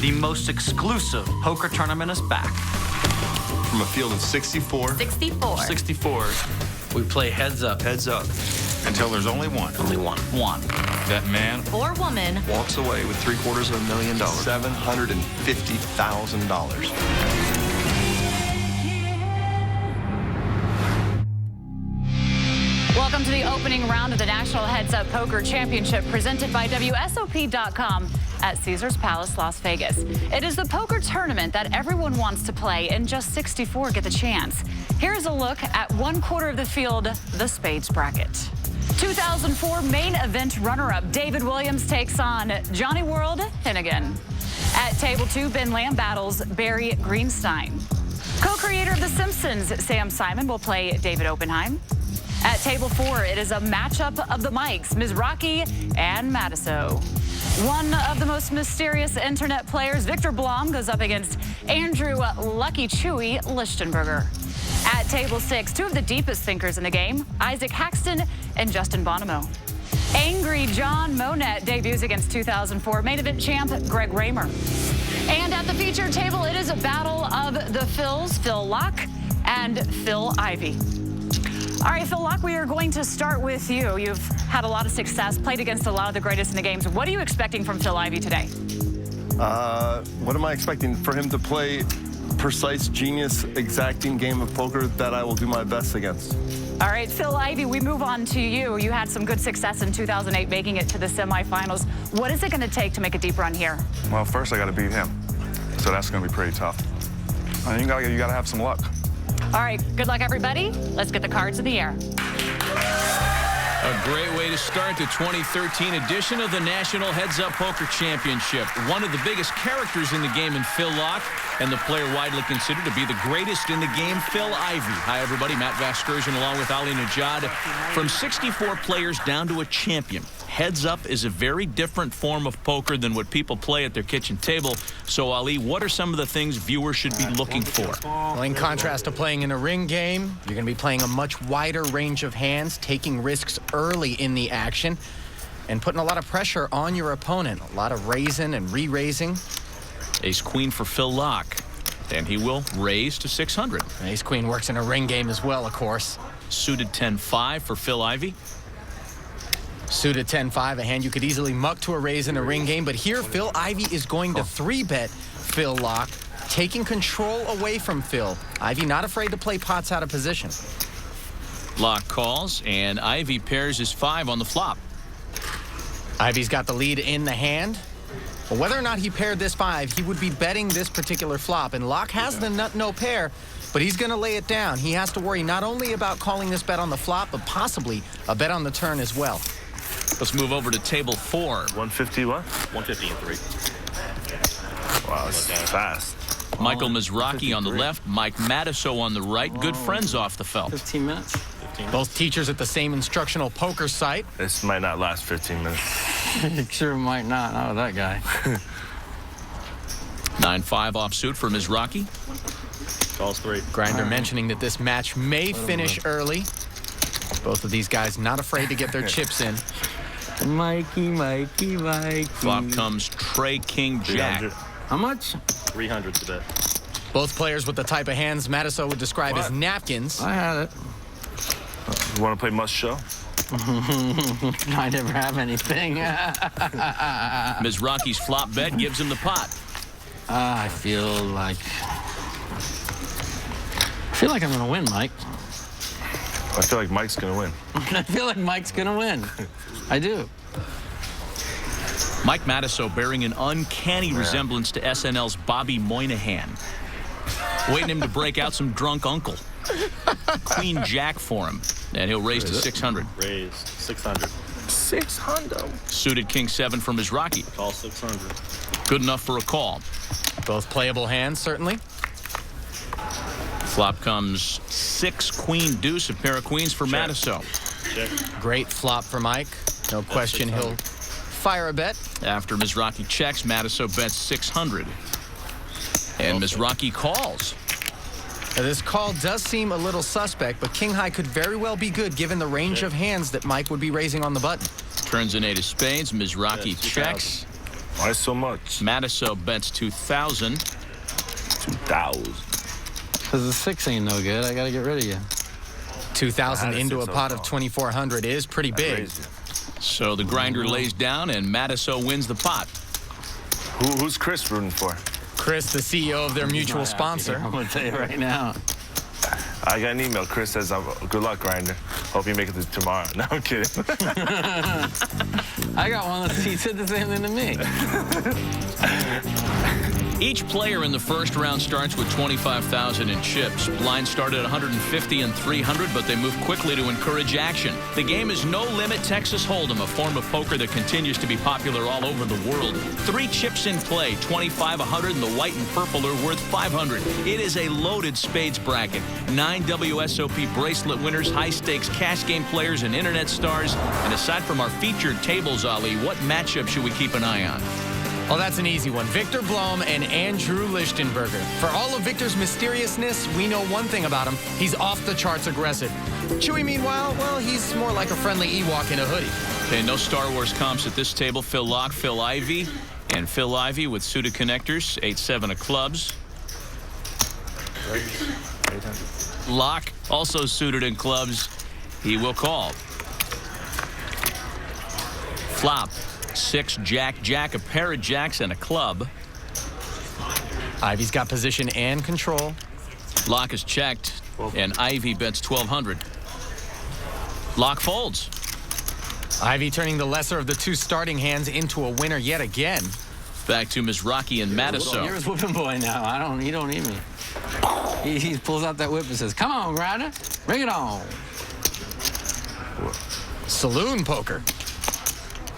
The most exclusive poker tournament is back. From a field of 64. 64. We play heads up. Heads up. Until there's only one. Only one. One. That man or woman Walks away with $750,000. $750,000. Welcome to the opening round of the National Heads Up Poker Championship presented by WSOP.com at Caesars Palace, Las Vegas. It is the poker tournament that everyone wants to play, and just 64 get the chance. Here's a look at 1/4 of the field, the Spades bracket. 2004 main event runner-up David Williams takes on Johnny World Hennigan. At table 2, Ben Lamb battles Barry Greenstein. Co-creator of The Simpsons, Sam Simon, will play David Oppenheim. At table 4, it is a matchup of the Mikes, Mizrachi and Matiso. One of the most mysterious internet players, Victor Blom, goes up against Andrew Lucky Chewy Lichtenberger. At table 6, two of the deepest thinkers in the game, Isaac Haxton and Justin Bonomo. Angry John Monette debuts against 2004 main event champ Greg Raymer. And at the featured table, it is a battle of the Phils, Phil Locke and Phil Ivey. All right, Phil Locke, we are going to start with you. You've had a lot of success, played against a lot of the greatest in the games. What are you expecting from Phil Ivey today? What am I expecting? For him to play precise, genius, exacting game of poker that I will do my best against. All right, Phil Ivey, we move on to you. You had some good success in 2008, making it to the semifinals. What is it going to take to make a deep run here? Well, first I got to beat him, so that's going to be pretty tough. And you got to have some luck. All right, good luck, everybody. Let's get the cards in the air. A great way to start the 2013 edition of the National Heads Up Poker Championship. One of the biggest characters in the game in Phil Locke, and the player widely considered to be the greatest in the game, Phil Ivey. Hi, everybody. Matt Vasgersian along with Ali Najad. From 64 players down to a champion. Heads up is a very different form of poker than what people play at their kitchen table. So, Ali, what are some of the things viewers should be looking for? Well, in contrast to playing in a ring game, you're going to be playing a much wider range of hands, taking risks early in the action, and putting a lot of pressure on your opponent. A lot of raising and re-raising. Ace-Queen for Phil Locke, and he will raise to 600. Ace-Queen works in a ring game as well, of course. Suited 10-5 for Phil Ivey. Suited 10-5, a hand you could easily muck to a raise in a ring game, but here Phil Ivey is going to 3-bet Phil Locke, taking control away from Phil. Ivey not afraid to play pots out of position. Locke calls, and Ivey pairs his 5 on the flop. Ivey's got the lead in the hand. But whether or not he paired this 5, he would be betting this particular flop. And Locke has the nut no pair, but he's going to lay it down. He has to worry not only about calling this bet on the flop, but possibly a bet on the turn as well. Let's move over to table 4. 150 what? 150 and 3. Wow, that's fast. Michael Mizrachi on the left, Mike Matiso on the right. Good friends off the felt. 15 minutes. Both teachers at the same instructional poker site. This might not last 15 minutes. Sure might not. Oh, that guy. 9-5 offsuit for Mizrachi. Calls 3. Grinder mentioning that this match may finish early. Both of these guys not afraid to get their chips in. Mikey. Flop comes Trey King Jack. How much? 300 to bet. Both players with the type of hands Matiso would describe as napkins. I had it. You want to play must show? I never have anything. Mizrachi's flop bet gives him the pot. I feel like I'm gonna win, Mike. I feel like Mike's going to win. I feel like Mike's gonna win. I do. Mike Matiso bearing an uncanny resemblance to SNL's Bobby Moynihan. Waiting him to break out some drunk uncle. Queen Jack for him, and he'll raise to 600. Raise 600. 600. Suited King 7 from Mizrachi. Call 600. Good enough for a call. Both playable hands, certainly. Flop comes 6 Queen Deuce, a pair of queens for Check. Matiso. Check. Great flop for Mike. No question he'll fire a bet. After Mizrachi checks, Matiso bets 600. And Mizrachi calls. Now, this call does seem a little suspect, but King High could very well be good given the range of hands that Mike would be raising on the button. Turns an 8 of spades. Mizrachi checks. Why so much? Mataso bets 2,000. 2,000. Because the 6 ain't no good. I got to get rid of you. 2,000 into a pot of 2,400 is pretty big. So the grinder lays down, and Mataso wins the pot. Who's Chris rooting for? Chris, the CEO of their mutual sponsor. I'm going to tell you right now. I got an email. Chris says, good luck, Grinder. Hope you make it to tomorrow. No, I'm kidding. I got one he said the same thing to me. Each player in the first round starts with 25,000 in chips. Blinds start at 150 and 300, but they move quickly to encourage action. The game is No Limit Texas Hold'em, a form of poker that continues to be popular all over the world. 3 chips in play, 25, 100, and the white and purple are worth 500. It is a loaded spades bracket. 9 WSOP bracelet winners, high-stakes cash game players, and internet stars. And aside from our featured tables, Ali, what matchup should we keep an eye on? Well, that's an easy one. Victor Blom and Andrew Lichtenberger. For all of Victor's mysteriousness, we know one thing about him. He's off the charts aggressive. Chewy, meanwhile, well, he's more like a friendly Ewok in a hoodie. Okay, no Star Wars comps at this table. Phil Locke, Phil Ivey, and Phil Ivey with suited connectors, 8-7 of clubs. Locke also suited in clubs. He will call. Flop. 6 Jack, Jack, a pair of jacks, and a club. Ivey's got position and control. Locke is checked, and Ivey bets 1,200. Locke folds. Ivey turning the lesser of the 2 starting hands into a winner yet again. Back to Mizrachi and Mataso. You're his whipping boy now. He don't need me. He pulls out that whip and says, "Come on, Grinder, bring it on." Saloon poker.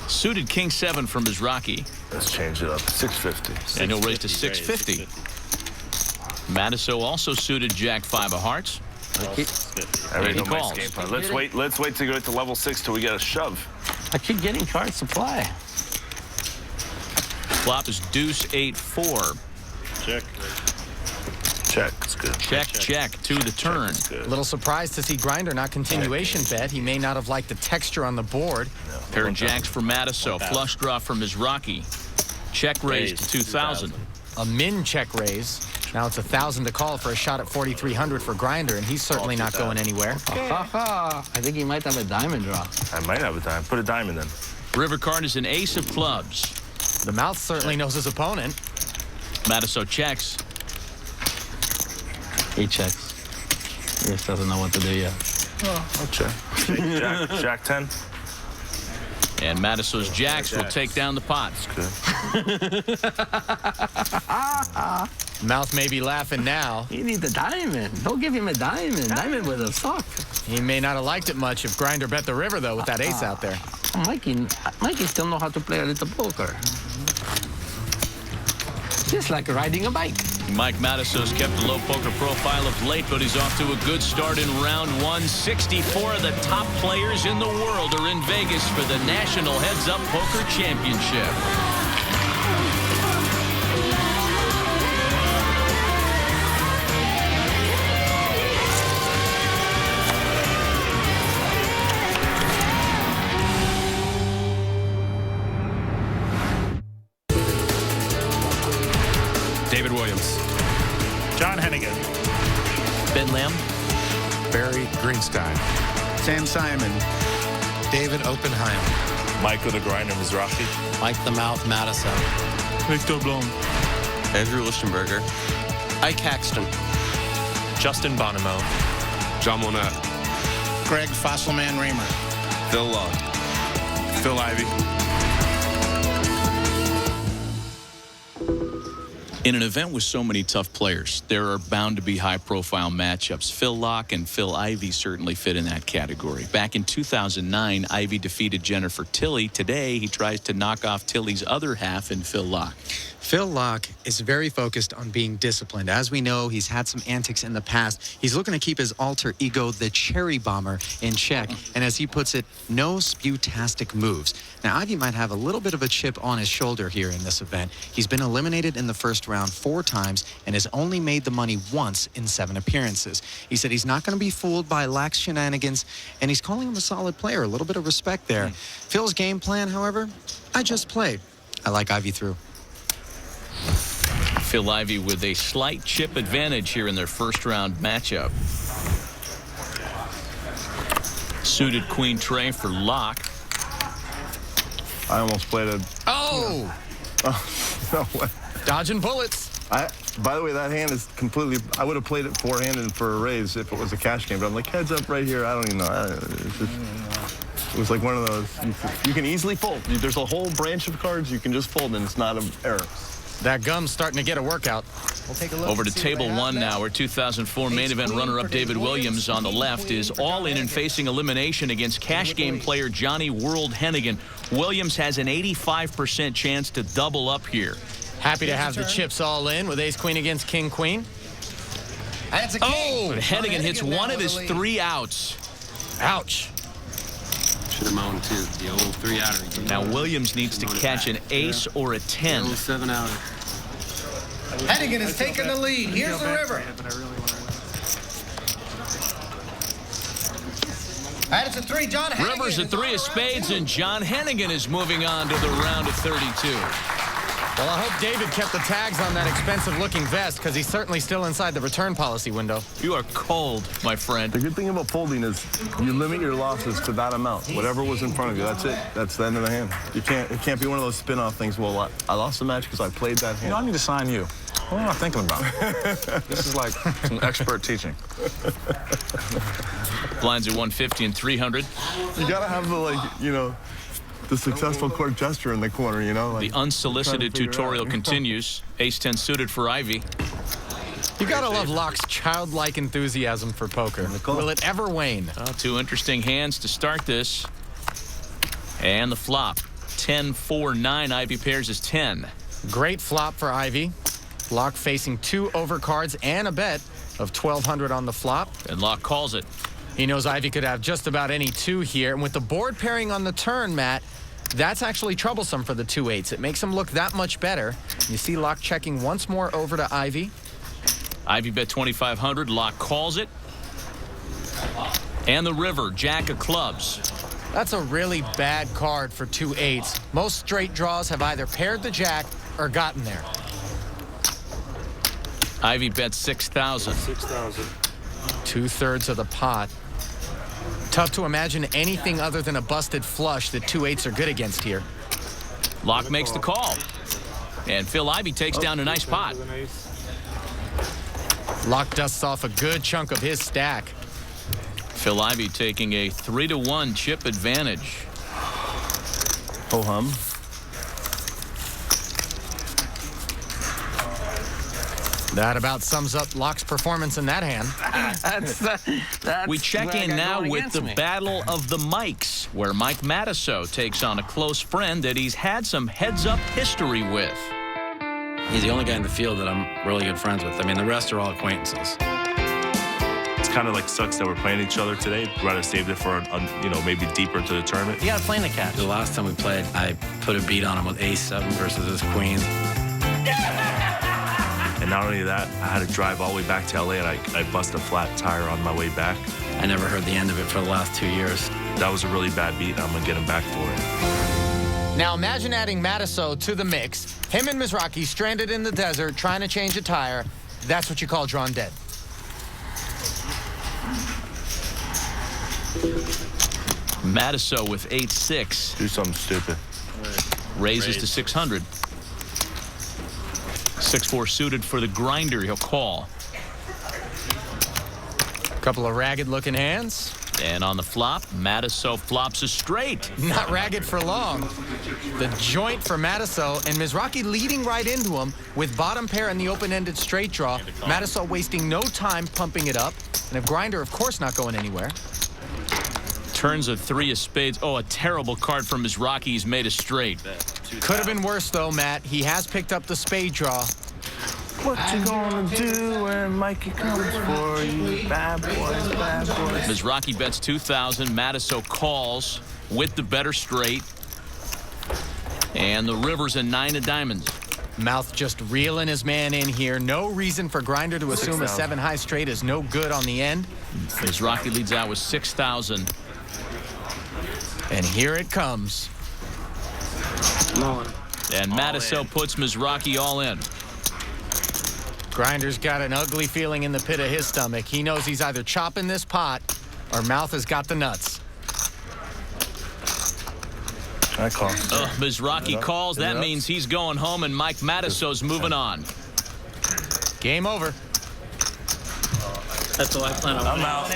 Suited King 7 from Mizrachi. Let's change it up. 650. And he'll raise to 650. Mataso also suited Jack 5 of hearts. I he calls. game plan. Let's wait to go to level 6 till we get a shove. I keep getting card supply. Flop is deuce 8-4. Check. Check. It's good. Check to the turn. A little surprised to see Grinder not continuation bet. He may not have liked the texture on the board. Pair of jacks for Mataso. Flush draw from Mizrachi. Check raise to 2,000. A min check raise. Now it's 1,000 to call for a shot at 4,300 for Grinder, and he's certainly not going anywhere. I think he might have a diamond draw. I might have a diamond. Put a diamond in. River card is an ace of clubs. The mouth certainly knows his opponent. Mataso checks. He checks. He just doesn't know what to do yet. I'll check. Jack 10. And Mataso's jacks will take down the pot. Mouth may be laughing now. He needs a diamond. Don't give him a diamond. Diamond would have sucked. He may not have liked it much if Grinder bet the river, though, with that ace out there. Mikey still know how to play a little poker. Just like riding a bike. Mike Mataso's kept a low poker profile of late, but he's off to a good start in round 1. 64 of the top players in the world are in Vegas for the National Heads Up Poker Championship. David Williams. John Hennigan. Ben Lamb. Barry Greenstein. Sam Simon. David Oppenheim. Michael the Grinder Mizrachi. Mike the Mouth Mataso. Victor Blom. Andrew Lichtenberger. Ike Haxton. Justin Bonomo. John Monette. Greg Fossilman Raymer. Phil Locke. Phil Ivey. In an event with so many tough players, there are bound to be high-profile matchups. Phil Locke and Phil Ivey certainly fit in that category. Back in 2009, Ivey defeated Jennifer Tilly. Today, he tries to knock off Tilly's other half in Phil Locke. Phil Locke is very focused on being disciplined. As we know, he's had some antics in the past. He's looking to keep his alter ego, the Cherry Bomber, in check. And as he puts it, no sputastic moves. Now, Ivey might have a little bit of a chip on his shoulder here in this event. He's been eliminated in the first round 4 times and has only made the money once in 7 appearances. He said he's not going to be fooled by lax shenanigans, and he's calling him a solid player. A little bit of respect there. Phil's game plan, however, I just played. I like Ivy through. Phil Ivey with a slight chip advantage here in their first round matchup. Suited queen tray for Locke. I almost played a... Oh! No way. Dodging bullets. By the way, that hand is completely... I would have played it four-handed for a raise if it was a cash game, but I'm like, heads up right here. I don't even know. It was like one of those. You can easily fold. There's a whole branch of cards you can just fold, and it's not an error. That gum's starting to get a workout. We'll take a look. Over to table one now, where 2004 main event runner-up David Williams on the left is all in and facing elimination against cash game player Johnny World Hennigan. Williams has an 85% chance to double up here. Happy to have the chips all in with ace-queen against king-queen. That's a king. Oh, Hennigan hits one of his 3 outs. Ouch. Should have mounted too. The old 3-outer. Now Williams needs to catch an ace or a 10. 7-outer. Hennigan has taken the lead. Here's the river. And it's a 3, John Hennigan. River's a 3 of spades, and John Hennigan is moving on to the round of 32. Well, I hope David kept the tags on that expensive-looking vest, because he's certainly still inside the return policy window. You are cold, my friend. The good thing about folding is you limit your losses to that amount. Whatever was in front of you, that's it. That's the end of the hand. It can't be one of those spin-off things. Well, I lost the match because I played that hand. You know, I need to sign you. What am I thinking about? This is like some expert teaching. Blinds at 150 and 300. You gotta have the the successful court gesture in the corner, you know. The unsolicited tutorial continues. Ace-10 suited for Ivy. You gotta love Locke's childlike enthusiasm for poker. Will it ever wane? 2 interesting hands to start this. And the flop. 10-4-9. Ivy pairs is 10. Great flop for Ivy. Locke facing 2 overcards and a bet of 1,200 on the flop. And Locke calls it. He knows Ivy could have just about any 2 here. And with the board pairing on the turn, Matt, that's actually troublesome for the 2-8s. It makes him look that much better. You see Locke checking once more over to Ivy. Ivy bet 2,500. Locke calls it. And the river, jack of clubs. That's a really bad card for 2-8s. Most straight draws have either paired the jack or gotten there. Ivy bets 6,000. 6,000. 2/3 of the pot. Tough to imagine anything other than a busted flush that 2-8s are good against here. Locke makes the call. And Phil Ivey takes down a nice pot. Locke dusts off a good chunk of his stack. Phil Ivey taking a 3-1 chip advantage. Ho hum. That about sums up Locke's performance in that hand. We check in now with the battle of the mics, where Mike Matusow takes on a close friend that he's had some heads-up history with. He's the only guy in the field that I'm really good friends with. I mean, the rest are all acquaintances. It's kind of like sucks that we're playing each other today. Rather saved it for, maybe deeper into the tournament. You got to play in the catch. The last time we played, I put a beat on him with ace-7 versus his queen. And not only that, I had to drive all the way back to LA, and I busted a flat tire on my way back. I never heard the end of it for the last 2 years. That was a really bad beat, and I'm going to get him back for it. Now imagine adding Matusow to the mix. Him and Mizrachi stranded in the desert trying to change a tire. That's what you call drawn dead. Matusow with 8-6. Do something stupid. Raises to 600. 6-4 suited for the grinder. He'll call. Couple of ragged-looking hands. And on the flop, Matusow flops a straight. Not ragged for long. The joint for Matusow, and Mizrachi leading right into him with bottom pair and the open-ended straight draw. Matusow wasting no time pumping it up. And if grinder, of course, not going anywhere. Turns a 3 of spades. Oh, a terrible card from Mizrachi. He's made a straight. Could have been worse, though, Matt. He has picked up the spade draw. What you gonna do when Mikey comes for you? Bad boys, bad boys. Mizrachi bets 2,000. Matusow calls with the better straight. And the river's a 9 of diamonds. Mouth just reeling his man in here. No reason for grinder to assume a 7 high straight is no good on the end. Mizrachi leads out with 6,000. And here it comes. And Matusow puts Mizrachi all in. Grinder's got an ugly feeling in the pit of his stomach. He knows he's either chopping this pot or Mouth has got the nuts. I call. Mizrachi calls. That means he's going home, and Mike Matusow's moving on. Game over. That's all I plan on. I'm out.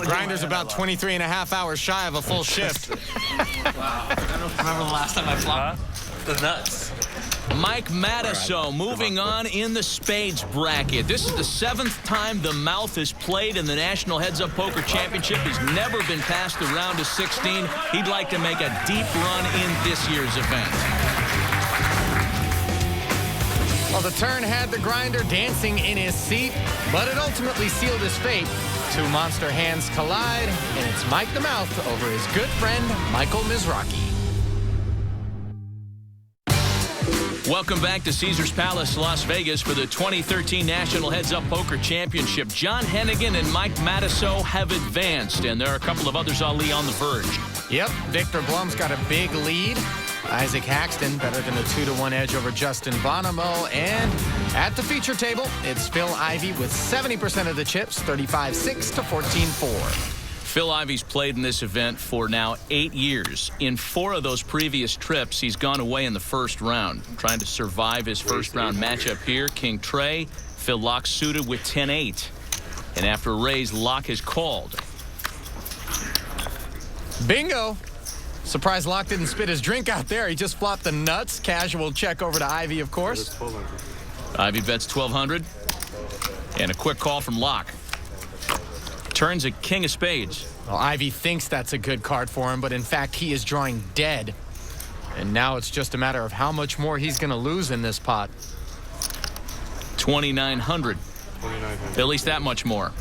Grinder's about 23 and a half hours shy of a full shift. Wow. I don't remember the last time I flopped the nuts. Mike Matusow moving on in the spades bracket. This is the 7th time the Mouth has played in the National Heads Up Poker Championship. He's never been past the round of 16. He'd like to make a deep run in this year's event. Well, the turn had the Grinder dancing in his seat, but it ultimately sealed his fate. Two monster hands collide, and it's Mike the Mouth over his good friend, Michael Mizrachi. Welcome back to Caesars Palace, Las Vegas for the 2013 National Heads Up Poker Championship. John Hennigan and Mike Matusow have advanced, and there are a couple of others, Ali, on the verge. Yep, Victor Blum's got a big lead. Isaac Haxton better than a 2-1 edge over Justin Bonomo. And at the feature table, it's Phil Ivey with 70% of the chips, 35-6 to 14-4. Phil Ivey's played in this event for now 8 years. In 4 of those previous trips, he's gone away in the first round. Trying to survive his first round matchup here, King Trey. Phil Lock suited with 10-8. And after a raise, Lock has called. Bingo. Surprised Lock didn't spit his drink out there. He just flopped the nuts. Casual check over to Ivey, of course. Ivey bets 1,200. And a quick call from Lock. Turns a king of spades. Well, Ivey thinks that's a good card for him, but in fact, he is drawing dead. And now it's just a matter of how much more he's going to lose in this pot. 2,900. At least that much more.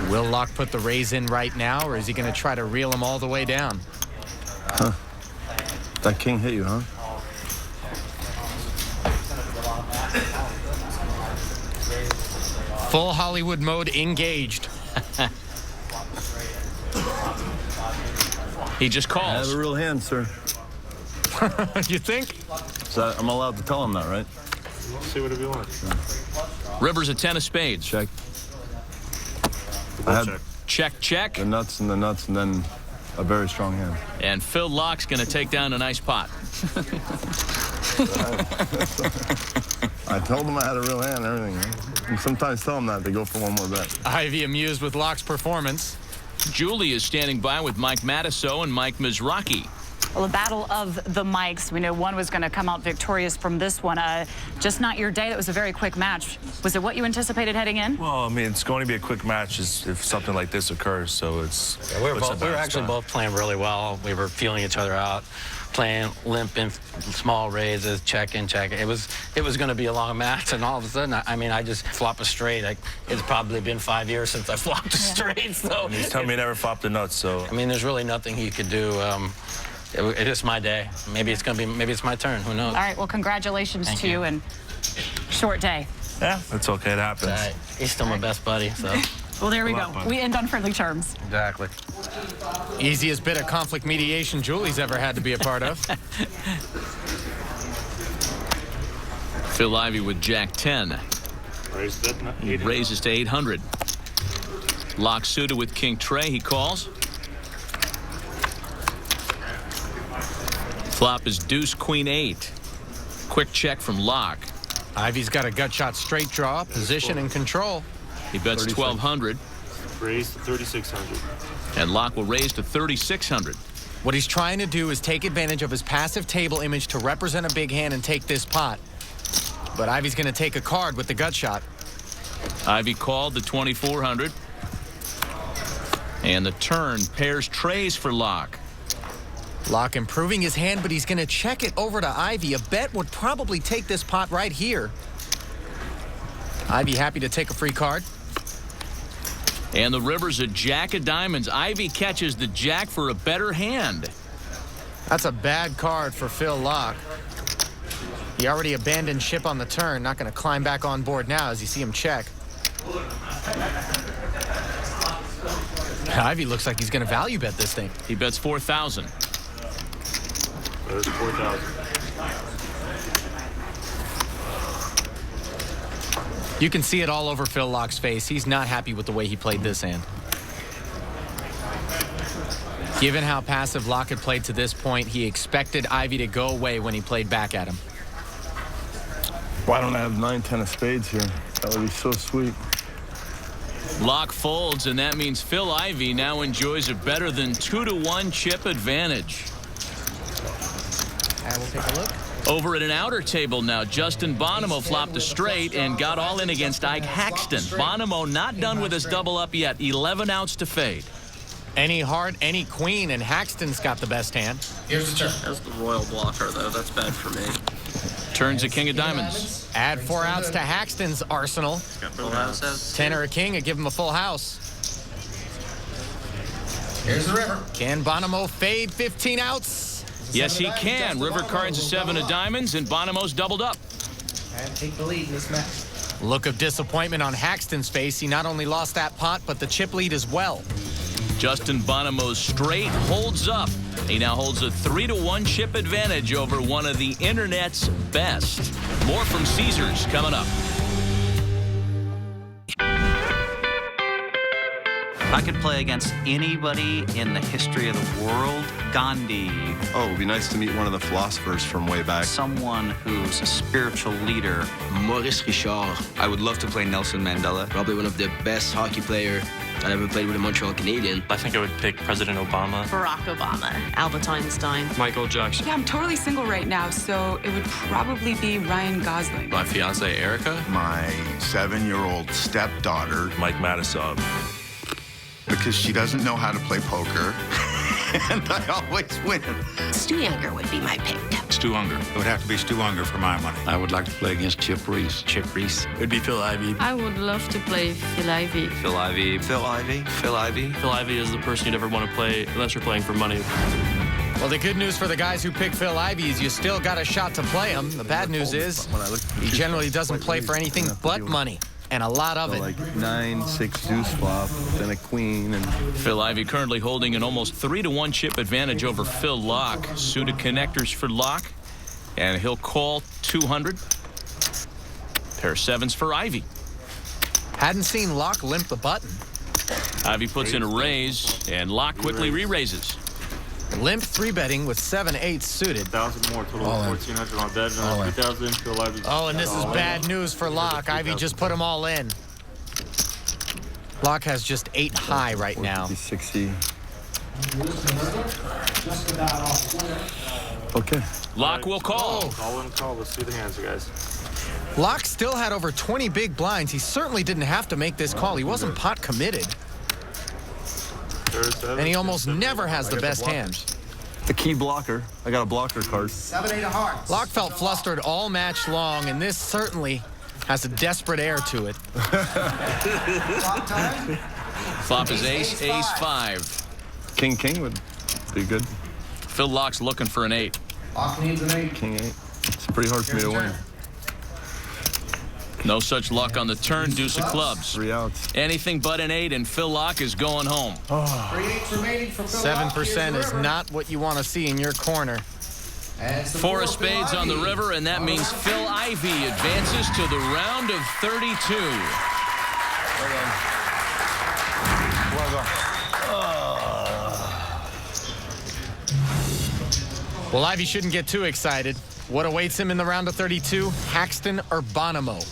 Will Lock put the raise in right now, or is he going to try to reel him all the way down? Huh. That king hit you, huh? Full Hollywood mode engaged. He just calls. I have a real hand, sir. You think? So I'm allowed to tell him that, right? See whatever you want. River's a 10 of spades. Check. I had check. the nuts, and then a very strong hand. And Phil Lock's going to take down a nice pot. I told him I had a real hand and everything. Right? And sometimes tell them that. They go for one more bet. Ivey amused with Lock's performance. Julie is standing by with Mike Matusow and Mike Mizrachi. Well, a battle of the mics. We know one was going to come out victorious from this one. Just not your day. That was a very quick match. Was it what you anticipated heading in? Well, I mean, it's going to be a quick match if something like this occurs. So it's. Yeah, we were actually both playing really well. We were feeling each other out, playing limp in small raises, check. It was going to be a long match, and all of a sudden, I just flop a straight. It's probably been 5 years since I flopped a straight. So and he's telling me he never flopped the nuts. So I mean, there's really nothing he could do. It is my day. Maybe it's my turn. Who knows? All right. Well, congratulations to you and short day. Yeah, it's okay. It happens. Right. He's still my best buddy. So. Well, there we go. We end on friendly terms. Exactly. Easiest bit of conflict mediation Julie's ever had to be a part of. Phil Ivey with Jack 10. He raises to 800. Lock suited with King Trey. He calls. Flop is deuce, queen 8. Quick check from Lock. Ivey's got a gut shot straight draw, position and control. He bets 1,200. Raise to 3,600. And Lock will raise to 3,600. What he's trying to do is take advantage of his passive table image to represent a big hand and take this pot. But Ivey's going to take a card with the gut shot. Ivey called the 2,400. And the turn pairs trays for Lock. Lock improving his hand, but he's going to check it over to Ivey. A bet would probably take this pot right here. Ivey happy to take a free card. And the river's a jack of diamonds. Ivey catches the jack for a better hand. That's a bad card for Phil Lock. He already abandoned ship on the turn. Not going to climb back on board now as you see him check. Ivey looks like he's going to value bet this thing. He bets 4,000. There's 4,000. You can see it all over Phil Lock's face. He's not happy with the way he played this hand. Given how passive Locke had played to this point, he expected Ivy to go away when he played back at him. Why don't I have 9-10 of spades here? That would be so sweet. Locke folds, and that means Phil Ivey now enjoys a better than 2-to-1 chip advantage. And we'll take a look. Over at an outer table now, Justin Bonomo flopped a straight and got all in against Ike Haxton. Bonomo not done with his double up yet. 11 outs to fade. Any heart, any queen, and Haxton's got the best hand. Here's the turn. That's the royal blocker, though. That's bad for me. Turns a king of diamonds. Add 4 outs to Haxton's arsenal. Full house. 10 or a king and give him a full house. Here's the river. Can Bonomo fade 15 outs? Yes, he can. River cards a 7 of diamonds, and Bonomo's doubled up. And take the lead in this match. Look of disappointment on Haxton's face. He not only lost that pot, but the chip lead as well. Justin Bonomo's straight holds up. He now holds a 3-to-1 chip advantage over one of the internet's best. More from Caesars coming up. If I could play against anybody in the history of the world, Gandhi. Oh, it would be nice to meet one of the philosophers from way back. Someone who's a spiritual leader. Maurice Richard. I would love to play Nelson Mandela. Probably one of the best hockey players that ever played with a Montreal Canadian. I think I would pick President Obama. Barack Obama. Albert Einstein. Michael Jackson. Yeah, I'm totally single right now, so it would probably be Ryan Gosling. My fiance Erica. My 7-year-old stepdaughter. Mike Matisov. Because she doesn't know how to play poker, and I always win. Stu Younger would be my pick. Stu Unger. It would have to be Stu Unger for my money. I would like to play against Chip Reese. Chip Reese. It would be Phil Ivey. I would love to play Phil Ivey. Phil Ivey. Phil Ivey. Phil Ivey. Phil Ivey is the person you'd ever want to play unless you're playing for money. Well, the good news for the guys who pick Phil Ivey is you still got a shot to play him. The bad news is he generally doesn't play for anything but money. And a lot of it. Like 9-6 deuce flop, then a queen, and Phil Ivey currently holding an almost 3-to-1 chip advantage over Phil Locke. Suited connectors for Locke, and he'll call 200. Pair of 7s for Ivey. Hadn't seen Locke limp the button. Ivey puts in a raise, and Locke quickly re-raises. Limp 3-betting with 7-8 suited. 1,000 more total. 1,400 on bet. 3,000. Phil Ivey. Oh, and this is bad news for Locke. Ivey just put them all in. Locke has just 8 high right now. 60. Okay. Locke will call. Call in, call. Let's see the hands, guys. Locke still had over 20 big blinds. He certainly didn't have to make this call. He wasn't pot committed. And he almost never has the best hand. The key blocker. I got a blocker card. 7-8 of hearts. Locke felt flustered all match long, and this certainly has a desperate air to it. Flop is ace, ace 5. King would be good. Phil Locke's looking for an 8. Locke needs an 8. King 8. It's pretty hard for me to win. No such luck on the turn, deuce of clubs. 3 outs. Anything but an 8, and Phil Locke is going home. 3 8s remaining for Phil Locke. 7% is not what you want to see in your corner. 4 of spades on the river, and that means Phil Ivey advances to the round of 32. Well, Ivey shouldn't get too excited. What awaits him in the round of 32? Haxton or Bonomo?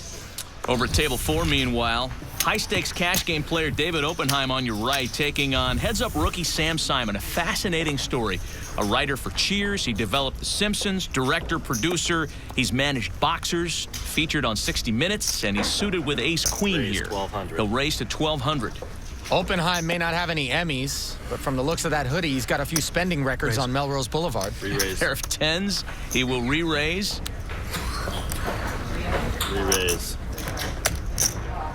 Over at table 4, meanwhile, high-stakes cash game player David Oppenheim on your right, taking on heads-up rookie Sam Simon. A fascinating story. A writer for Cheers, he developed The Simpsons, director, producer. He's managed boxers, featured on 60 Minutes, and he's suited with ace-queen here. 1,200. He'll raise to 1,200. Oppenheim may not have any Emmys, but from the looks of that hoodie, he's got a few spending records on Melrose Boulevard. Re-raise. Pair of 10s, he will re-raise. Re-raise.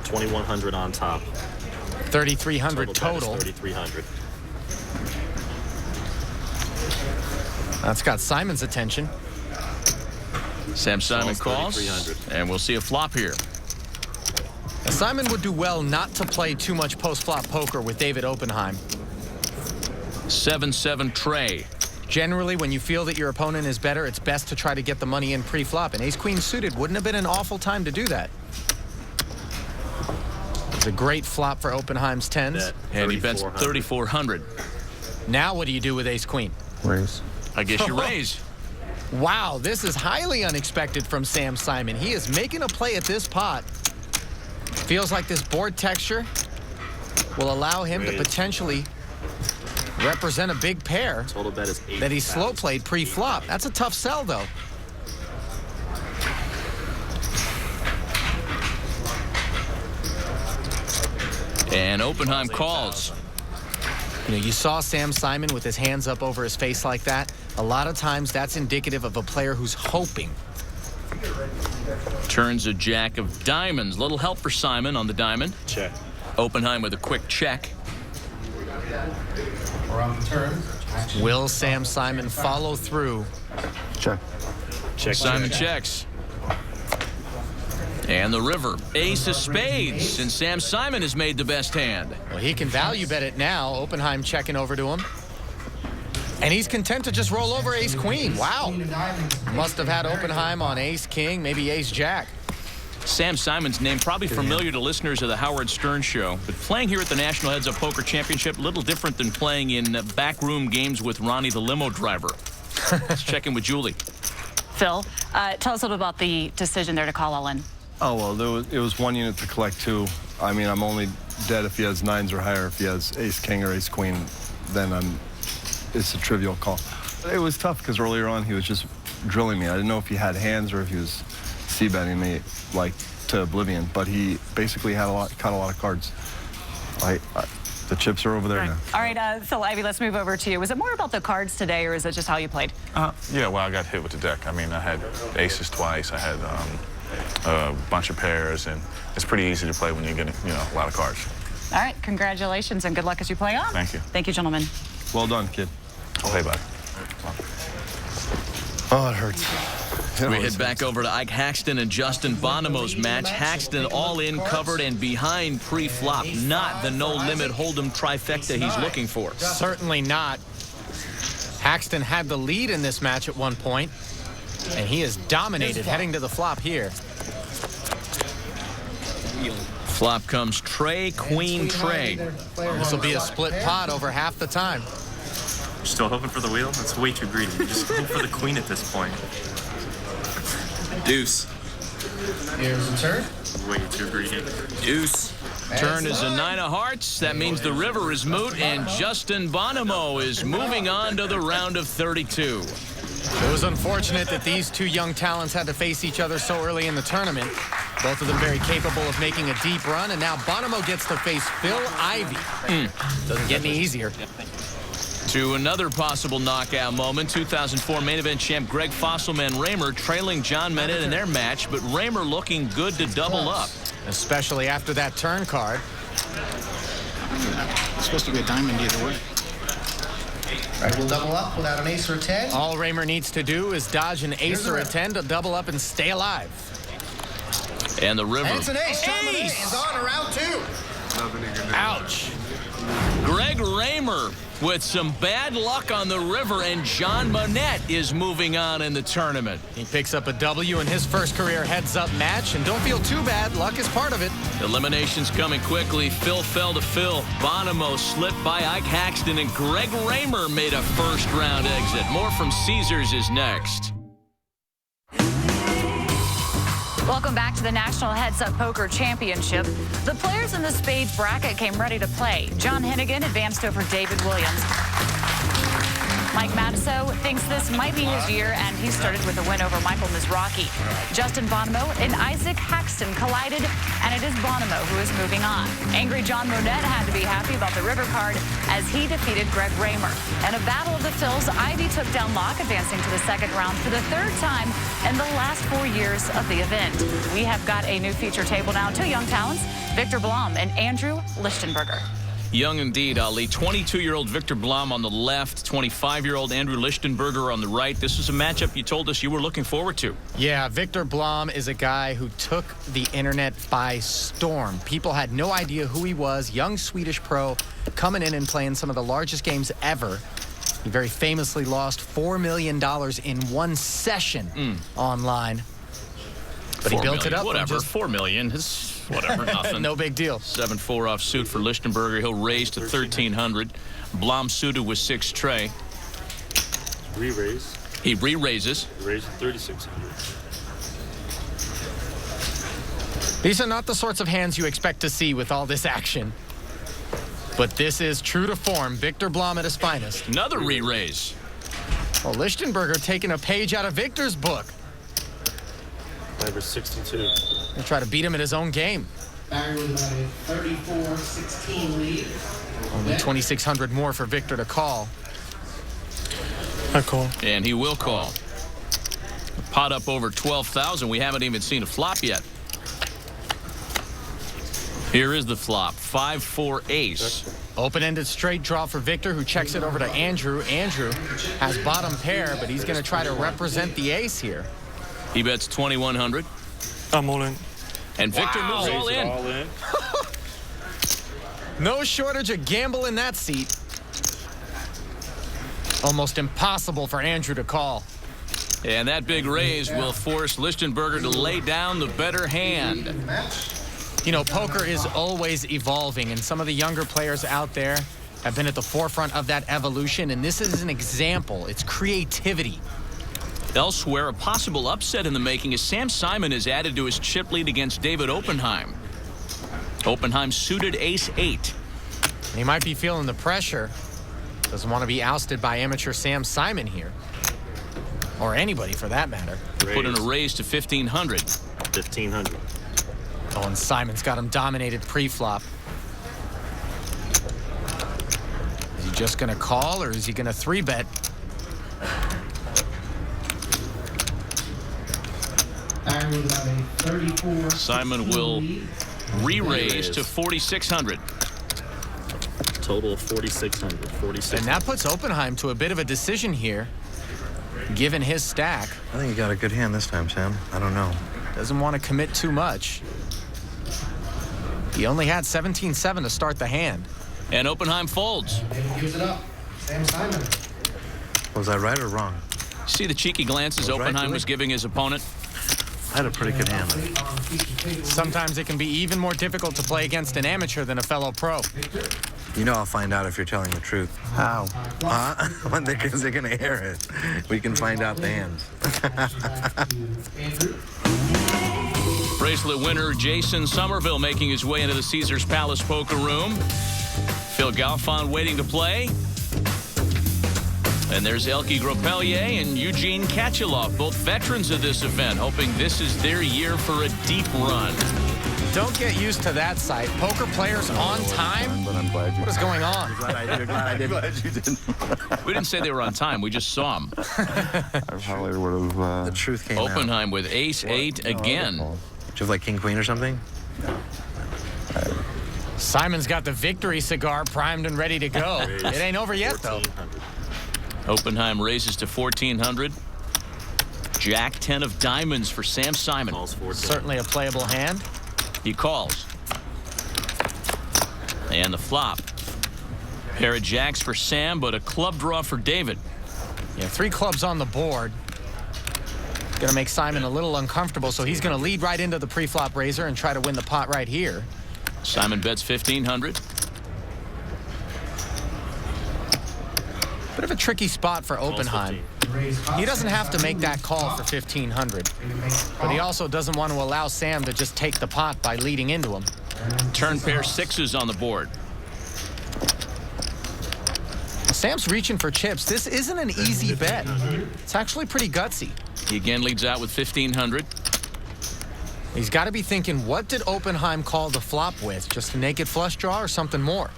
2,100 on top. 3,300 total. 3,300. That's got Simon's attention. Sam Simon calls, and we'll see a flop here. Simon would do well not to play too much post-flop poker with David Oppenheim. 7-7 tray. Generally, when you feel that your opponent is better, it's best to try to get the money in pre-flop. And ace-queen suited wouldn't have been an awful time to do that. It's a great flop for Oppenheim's tens. And he bets 3,400. Now what do you do with ace-queen? Raise. I guess you raise. Wow, this is highly unexpected from Sam Simon. He is making a play at this pot. Feels like this board texture will allow him to potentially represent a big pair Total bet is 8. that he slow played pre-flop. That's a tough sell, though. And Oppenheim calls. You know, you saw Sam Simon with his hands up over his face like that. A lot of times that's indicative of a player who's hoping. Turns a jack of diamonds. Little help for Simon on the diamond. Check. Oppenheim with a quick check. Around the turn. Will Sam Simon follow through? Check. Check. Simon checks. And the river. Ace of spades. And Sam Simon has made the best hand. Well, he can value bet it now. Oppenheim checking over to him. And he's content to just roll over ace-queen. Wow. Must have had Oppenheim on ace-king, maybe ace-jack. Sam Simon's name probably familiar to listeners of the Howard Stern Show, but playing here at the National Heads Up Poker Championship, a little different than playing in backroom games with Ronnie the limo driver. Let's check in with Julie. Phil, tell us a little about the decision there to call all in. Oh, well, it was 1 unit to collect 2. I mean, I'm only dead if he has 9s or higher. If he has ace-king or ace-queen, then it's a trivial call. It was tough because earlier on he was just drilling me. I didn't know if he had hands or if he was c-betting me like to oblivion, but he basically had caught a lot of cards. The chips are over there now. All right, Phil Ivey, let's move over to you. Was it more about the cards today, or is it just how you played? Yeah, well, I got hit with the deck. I mean, I had aces twice. I had a bunch of pairs, and it's pretty easy to play when you get, a lot of cards. All right, congratulations, and good luck as you play on. Thank you. Thank you, gentlemen. Well done, kid. Oh, hey, bud. Oh, it hurts. We head back over to Ike Haxton and Justin Bonomo's match. Haxton all in, covered, and behind pre-flop. Not the no-limit hold'em trifecta he's looking for. Certainly not. Haxton had the lead in this match at one point, and he is dominated heading to the flop here. Flop comes Trey, Queen, Trey. This will be a split pot over half the time. You're still hoping for the wheel? That's way too greedy. You just hope for the queen at this point. Deuce. Here's the turn. Way too greedy. Deuce. Turn is a 9 of hearts. That means the river is moot, and Justin Bonomo is moving on to the round of 32. It was unfortunate that these two young talents had to face each other so early in the tournament. Both of them very capable of making a deep run, and now Bonomo gets to face Phil Ivey. Doesn't get any easier. To another possible knockout moment, 2004 main event champ Greg Fosselman Raymer trailing John Bennett in their match, but Raymer looking good to double up. Especially after that turn card. It's supposed to be a diamond either way. All right, we'll double up without an ace or a 10. All Raymer needs to do is dodge an ace or a 10 to double up and stay alive. And the river. And it's an ace. Ace! Is on around 2. Ouch. Greg Raymer with some bad luck on the river, and John Monette is moving on in the tournament. He picks up a W in his first career heads-up match, and don't feel too bad. Luck is part of it. Eliminations coming quickly. Phil fell to Phil. Bonomo slipped by Ike Haxton, and Greg Raymer made a first-round exit. More from Caesars is next. Welcome back to the National Heads Up Poker Championship. The players in the spades bracket came ready to play. John Hennigan advanced over David Williams. Mike Matusow thinks this might be his year, and he started with a win over Michael Mizrachi. Justin Bonomo and Isaac Haxton collided, and it is Bonomo who is moving on. Angry John Monette had to be happy about the river card as he defeated Greg Raymer. In a battle of the Phils, Ivey took down Locke, advancing to the second round for the third time in the last 4 years of the event. We have got a new feature table now. Two young talents, Victor Blom and Andrew Lichtenberger. Young indeed, Ali. 22-year-old Victor Blom on the left, 25-year-old Andrew Lichtenberger on the right. This is a matchup you told us you were looking forward to. Yeah, Victor Blom is a guy who took the internet by storm. People had no idea who he was. Young Swedish pro coming in and playing some of the largest games ever. He very famously lost $4 million in one session online. But he built it up. Whatever, $4 million is whatever, nothing. No big deal. 7-4 off suit for Lichtenberger. He'll raise to 1,300. Blom suited with 6 tray. Re-raise. He re-raises. Raise to 3,600. These are not the sorts of hands you expect to see with all this action. But this is true to form. Victor Blom at his finest. Another re-raise. Well, Lichtenberger taking a page out of Victor's book. Over 62. They try to beat him at his own game. Barry with about a 34-16 lead. Only 2,600 more for Victor to call. I call. And he will call. Pot up over 12,000. We haven't even seen a flop yet. Here is the flop. 5-4 ace. Open-ended straight draw for Victor, who checks it over to Andrew. Andrew has bottom pair, but he's going to try to represent the ace here. He bets 2,100. I'm all in. And Victor moves all in. All in. No shortage of gamble in that seat. Almost impossible for Andrew to call. And that big raise will force Lichtenberger to lay down the better hand. You know, poker is always evolving, and some of the younger players out there have been at the forefront of that evolution, and this is an example. It's creativity. Elsewhere, a possible upset in the making as Sam Simon is added to his chip lead against David Oppenheim. Oppenheim suited ace-8. He might be feeling the pressure. Doesn't want to be ousted by amateur Sam Simon here. Or anybody, for that matter. Put in a raise to 1,500. 1,500. Oh, and Simon's got him dominated pre-flop. Is he just going to call, or is he going to 3-bet? Simon will re-raise to 4,600. Total of 4,600. 46. And that puts Oppenheim to a bit of a decision here, given his stack. I think you got a good hand this time, Sam. I don't know. Doesn't want to commit too much. He only had 17-7 to start the hand. And Oppenheim folds. Gives it up. Sam Simon. Was I right or wrong? See the cheeky glances Oppenheim was giving his opponent? I had a pretty good hand. Sometimes it can be even more difficult to play against an amateur than a fellow pro. You know I'll find out if you're telling the truth. How? Because they're going to hear it. We can find out the hands. Bracelet winner Jason Somerville making his way into the Caesars Palace poker room. Phil Galfond waiting to play. And there's Elke Gropelier and Eugene Kachelov, both veterans of this event, hoping this is their year for a deep run. Don't get used to that sight. Poker players on time? But I'm glad you. What is going on? You're glad I did. Glad you didn't. We didn't say they were on time. We just saw them. I probably would have. The truth came out. Oppenheim with ace-8 again. Do you have like king queen or something? Simon's got the victory cigar primed and ready to go. It ain't over yet, though. Oppenheim raises to 1,400. Jack 10 of diamonds for Sam Simon. Certainly a playable hand. He calls. And the flop. Pair of jacks for Sam, but a club draw for David. Yeah, 3 clubs on the board. Gonna make Simon a little uncomfortable, so he's gonna lead right into the pre-flop raiser and try to win the pot right here. Simon bets 1,500. Bit of a tricky spot for Oppenheim. He doesn't have to make that call for 1,500, but he also doesn't want to allow Sam to just take the pot by leading into him. Turn pair 6s on the board. Sam's reaching for chips. This isn't an easy bet. It's actually pretty gutsy. He again leads out with 1,500. He's got to be thinking, what did Oppenheim call the flop with? Just a naked flush draw or something more?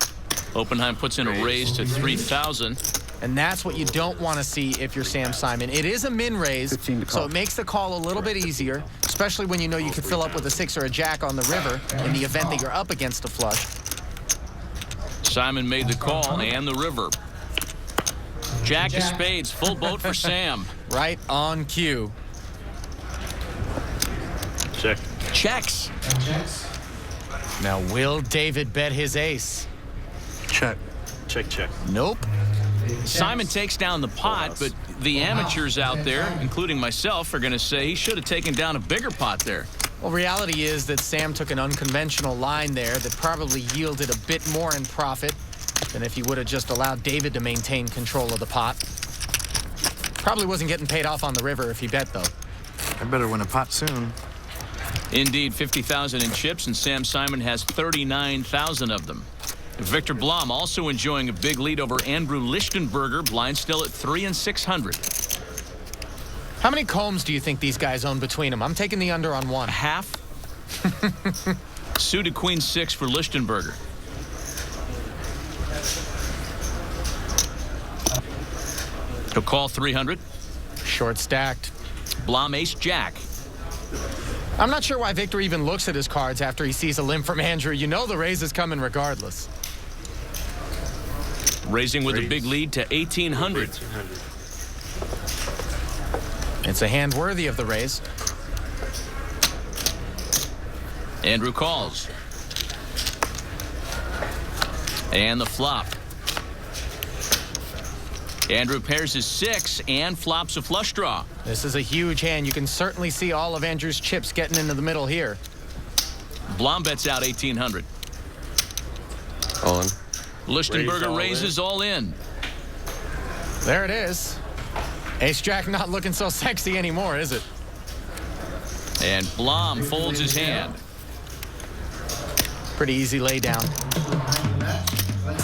Oppenheim puts in a raise to 3,000. And that's what you don't want to see if you're Sam Simon. It is a min raise, so it makes the call a little bit easier, especially when you know you could fill up with a 6 or a jack on the river in the event that you're up against a flush. Simon made the call and the river. Jack of spades, full boat for Sam. Right on cue. Check. Checks. Now, will David bet his ace? Check. Check, check. Nope. Simon takes down the pot, but the amateurs out there, including myself, are going to say he should have taken down a bigger pot there. Well, reality is that Sam took an unconventional line there that probably yielded a bit more in profit than if he would have just allowed David to maintain control of the pot. Probably wasn't getting paid off on the river if he bet, though. I better win a pot soon. Indeed, 50,000 in chips, and Sam Simon has 39,000 of them. Victor Blom also enjoying a big lead over Andrew Lichtenberger, blind still at 3 and 600. How many combs do you think these guys own between them? I'm taking the under on one. Half. Suited queen 6 for Lichtenberger. He'll call 300. Short stacked. Blom ace jack. I'm not sure why Victor even looks at his cards after he sees a limp from Andrew. You know the raise is coming regardless. Raising with a big lead to 1,800. It's a hand worthy of the raise. Andrew calls. And the flop. Andrew pairs his 6 and flops a flush draw. This is a huge hand. You can certainly see all of Andrew's chips getting into the middle here. Blom bets out 1,800. All in. Lichtenberger raises all in. There it is. Ace-Jack not looking so sexy anymore, is it? And Blom folds his hand. Pretty easy lay down.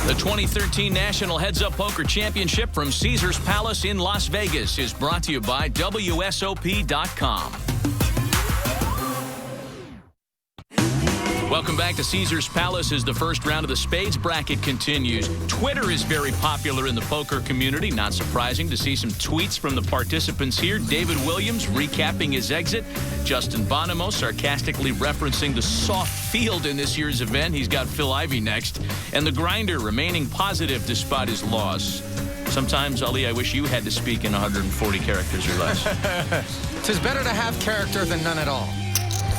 The 2013 National Heads Up Poker Championship from Caesars Palace in Las Vegas is brought to you by WSOP.com. Welcome back to Caesars Palace as the first round of the Spades bracket continues. Twitter is very popular in the poker community. Not surprising to see some tweets from the participants here. David Williams recapping his exit. Justin Bonomo sarcastically referencing the soft field in this year's event. He's got Phil Ivey next. And the Grinder remaining positive despite his loss. Sometimes, Ali, I wish you had to speak in 140 characters or less. 'Tis better to have character than none at all.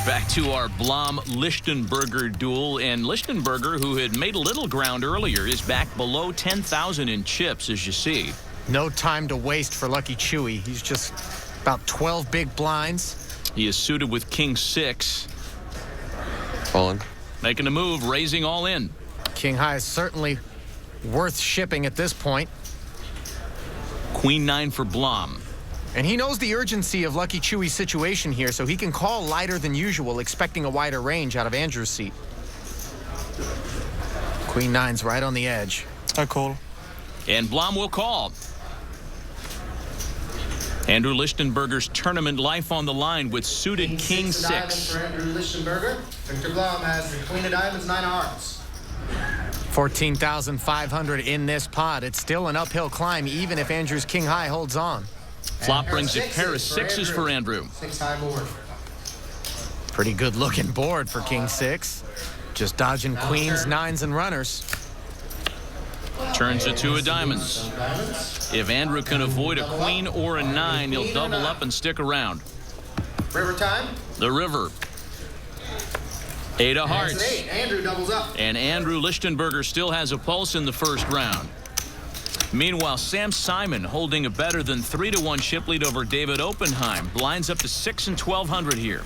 Back to our Blom-Lichtenberger duel, and Lichtenberger, who had made a little ground earlier, is back below 10,000 in chips, as you see. No time to waste for Lucky Chewy. He's just about 12 big blinds. He is suited with king 6. All in. Making a move, raising all in. King high is certainly worth shipping at this point. Queen 9 for Blom. And he knows the urgency of Lucky Chewy's situation here, so he can call lighter than usual, expecting a wider range out of Andrew's seat. Queen 9's right on the edge. I call. And Blom will call. Andrew Lichtenberger's tournament life on the line with suited king 6. For Andrew Lichtenberger. Victor Blom has the Queen of Diamonds, 9 of Hearts. 14,500 in this pot. It's still an uphill climb, even if Andrew's king high holds on. Flop brings a pair of 6s for Andrew. 6-high board. Pretty good looking board for king 6. Just dodging queens, 9s, and runners. Turns it to a diamonds. If Andrew can avoid a queen or a 9, he'll double up and stick around. River time. The river. 8 of hearts. That's an 8. Andrew doubles up. And Andrew Lichtenberger still has a pulse in the first round. Meanwhile, Sam Simon holding a better than 3-1 chip lead over David Oppenheim. Blinds up to 6 and 1,200 here.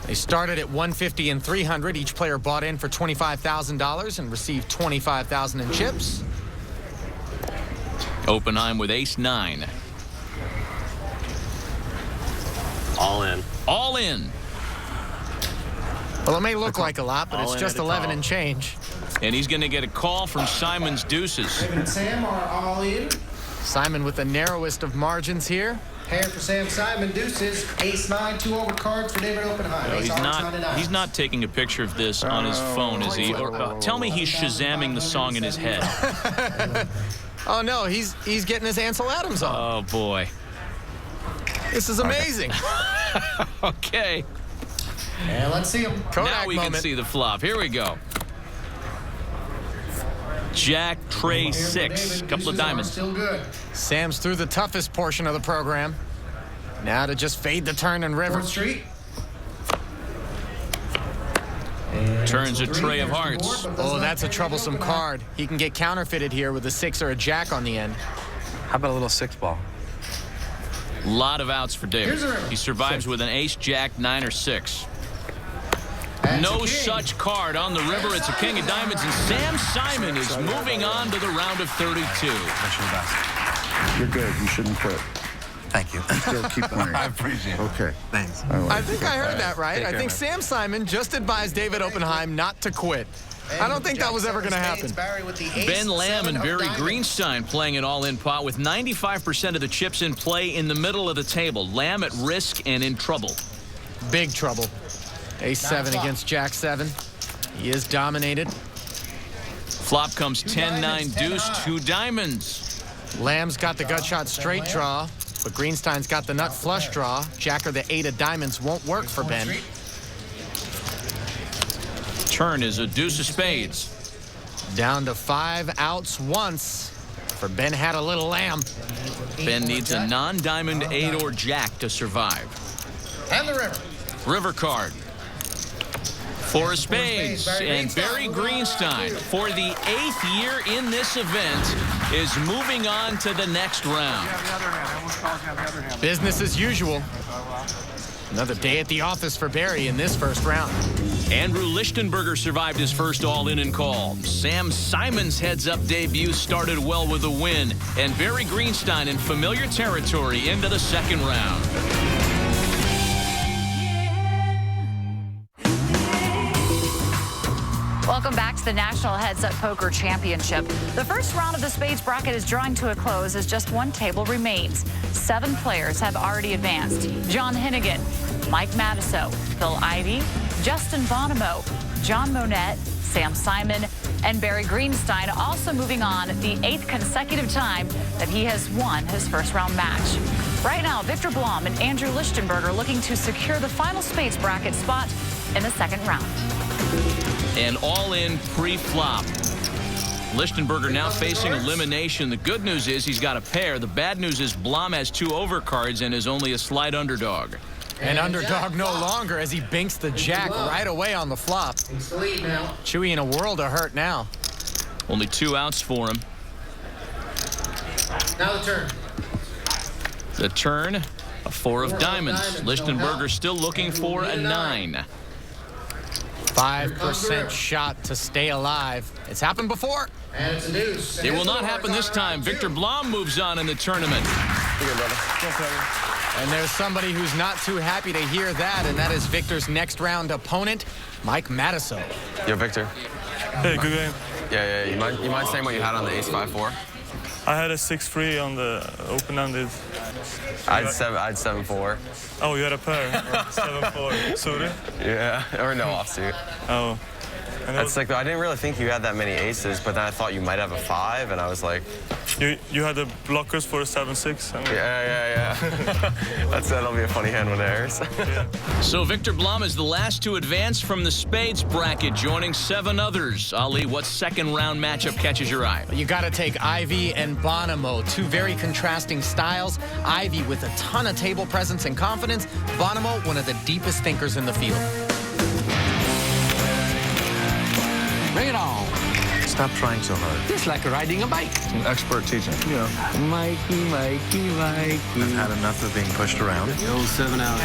They started at 150 and 300. Each player bought in for $25,000 and received 25,000 in chips. Oppenheim with ace 9. All in. All in. Well, it may look like a lot, but All it's in just at a 11 call. and change. And he's going to get a call from Simon's deuces. David and Sam are all in. Simon with the narrowest of margins here. Pair for Sam Simon, deuces, ace 9, 2 over cards for David Oppenheim. No, Ace hearts, 9 of diamonds. he's not taking a picture of this on his phone, is he? Or tell me he's Shazamming the song in his head. Oh, no, he's getting his Ansel Adams on. Oh, boy. This is amazing. Okay. And let's see him. Kodak Now we moment. can see the flop. Here we go. Jack, Trey, 6. Couple of diamonds. Still good. Sam's through the toughest portion of the program. Now to just fade the turn and river. 4th Street. Turns a tray of hearts. Oh, that's a troublesome card. He can get counterfeited here with a 6 or a jack on the end. How about a little 6-ball? Lot of outs for David. He survives with an ace, jack, 9 or 6. No such card on the river. It's a king of diamonds, and Sam Simon is moving on to the round of 32. You're good. You shouldn't quit. Thank you. Still keep playing. I appreciate it. Okay. Thanks. I think I heard that right. I think Sam Simon just advised David Oppenheim not to quit. I don't think that was ever going to happen. Ben Lamb and Barry Greenstein playing an all-in pot with 95% of the chips in play in the middle of the table. Lamb at risk and in trouble. Big trouble. Ace 7 against Jack 7. He is dominated. Flop comes 10-9 deuce, 2 diamonds. Lamb's got the gut shot straight draw, but Greenstein's got the nut flush draw. Jack or the 8 of diamonds won't work for Ben. Turn is a deuce of spades. Down to 5 outs once. For Ben had a little lamb. Ben needs a non-diamond 8 or jack to survive. And the river. River card. 4 of spades, and Barry Greenstein, for the 8th year in this event, is moving on to the next round. Business as usual. Another day at the office for Barry in this first round. Andrew Lichtenberger survived his first all-in and call. Sam Simon's heads-up debut started well with a win, and Barry Greenstein in familiar territory into the second round. Welcome back to the National Heads Up Poker Championship. The first round of the Spades bracket is drawing to a close as just one table remains. 7 players have already advanced. John Hennigan, Mike Matusow, Phil Ivey, Justin Bonomo, John Monette, Sam Simon, and Barry Greenstein also moving on the 8th consecutive time that he has won his first round match. Right now, Victor Blom and Andrew Lichtenberger looking to secure the final Spades bracket spot in the second round. And all-in pre-flop. Lichtenberger now facing elimination. The good news is he's got a pair. The bad news is Blom has 2 overcards and is only a slight underdog. An underdog no longer as he binks the jack right away on the flop. Chewy in a world of hurt now. Only 2 outs for him. Now the turn. The turn, a 4 of diamonds. Lichtenberger still looking for a 9. 5% shot to stay alive. It's happened before. And it's a deuce. It will not happen this time. Victor Blom moves on in the tournament. And there's somebody who's not too happy to hear that, and that is Victor's next round opponent, Mike Matusow. Yo, Victor. Hey, good game. Yeah. You mind saying what you had on the ace 5-4? I had a 6-3 on the open-ended. I had 7-4. Oh, you had a pair. 7-4. Suited? Yeah, or no offsuit. Oh. That's sick, though. I didn't really think you had that many aces, but then I thought you might have a 5, and I was like... You had the blockers for a 7-6? Yeah. That'll be a funny hand when it airs. So Victor Blom is the last to advance from the Spades bracket, joining 7 others. Ali, what second-round matchup catches your eye? You got to take Ivey and Bonomo, 2 very contrasting styles. Ivey with a ton of table presence and confidence. Bonomo, one of the deepest thinkers in the field. Bring it on. Stop trying so hard. Just like riding a bike. Some expert teaching. Yeah. Mikey. I've had enough of being pushed around. The old 7 out.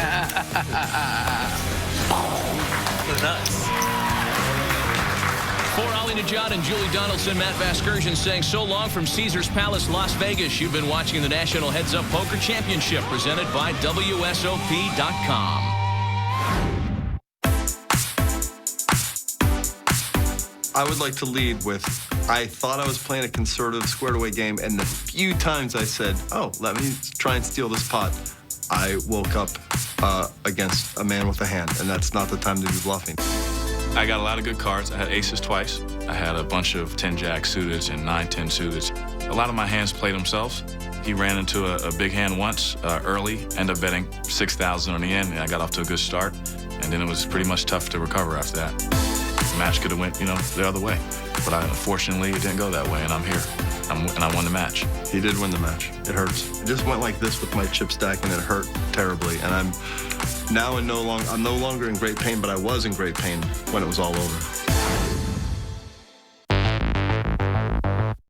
Nuts. For Ali Najad and Julie Donaldson, Matt Vasgersian saying so long from Caesars Palace, Las Vegas. You've been watching the National Heads Up Poker Championship presented by WSOP.com. I would like to lead with, I thought I was playing a conservative squared away game, and the few times I said, oh, let me try and steal this pot, I woke up against a man with a hand, and that's not the time to be bluffing. I got a lot of good cards. I had aces twice. I had a bunch of 10-jack suited and 9-10 suited. A lot of my hands played themselves. He ran into a big hand once early, ended up betting 6,000 on the end, and I got off to a good start. And then it was pretty much tough to recover after that. The match could have went, the other way. But unfortunately, it didn't go that way, and I'm here. And I won the match. He did win the match. It hurts. It just went like this with my chip stack, and it hurt terribly. And Now I'm no longer in great pain, but I was in great pain when it was all over.